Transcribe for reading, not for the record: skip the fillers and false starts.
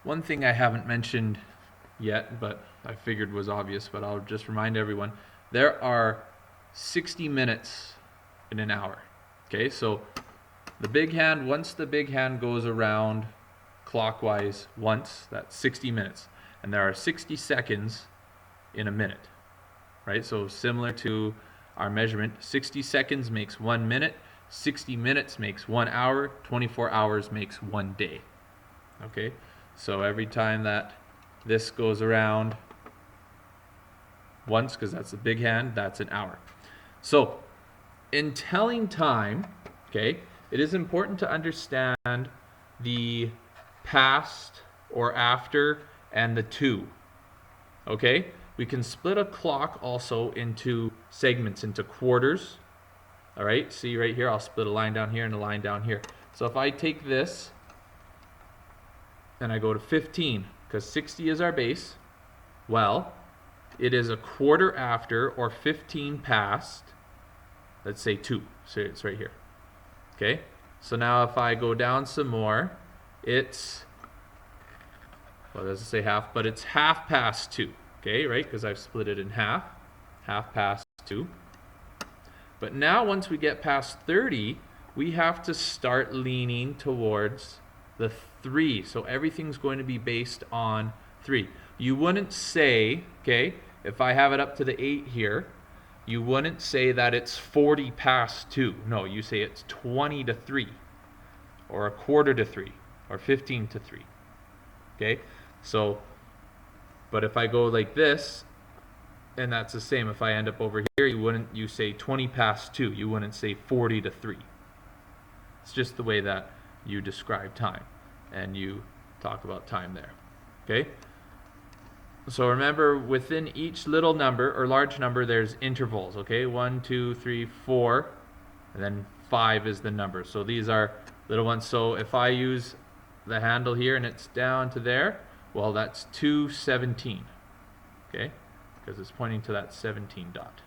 One thing I haven't mentioned yet, but I figured was obvious, but I'll just remind everyone, there are 60 minutes in an hour. Okay, so the big hand, once the big hand goes around clockwise once, that's 60 minutes. And there are 60 seconds in a minute, right? So similar to our measurement, 60 seconds makes 1 minute, 60 minutes makes 1 hour, 24 hours makes 1 day. Okay, so every time that this goes around once, because that's the big hand, that's an hour. So in telling time, okay, it is important to understand the past or after and the to. Okay, we can split a clock also into segments, into quarters. All right, see right here, I'll split a line down here and a line down here. So if I take this and I go to 15, because 60 is our base, well, it is a quarter after, or 15 past, let's say 2. So it's right here. Okay, so now if I go down some more, it's, well, it doesn't say half, but it's half past 2. Okay, right, because I've split it in half. Half past 2. But now once we get past 30, we have to start leaning towards the 3. So everything's going to be based on 3. You wouldn't say, okay, if I have it up to the 8 here, you wouldn't say that it's 40 past 2. No, you say it's 20 to 3, or a quarter to 3, or 15 to 3. Okay, so, but if I go like this, and that's the same, if I end up over here, you say 20 past 2, you wouldn't say 40 to 3. It's just the way that you describe time, and you talk about time there. Okay, so remember, within each little number or large number, there's intervals. Okay, 1, 2, 3, 4, and then 5 is the number. So these are little ones. So if I use the handle here and it's down to there, well, that's 2:17. Okay, because it's pointing to that 17 dot.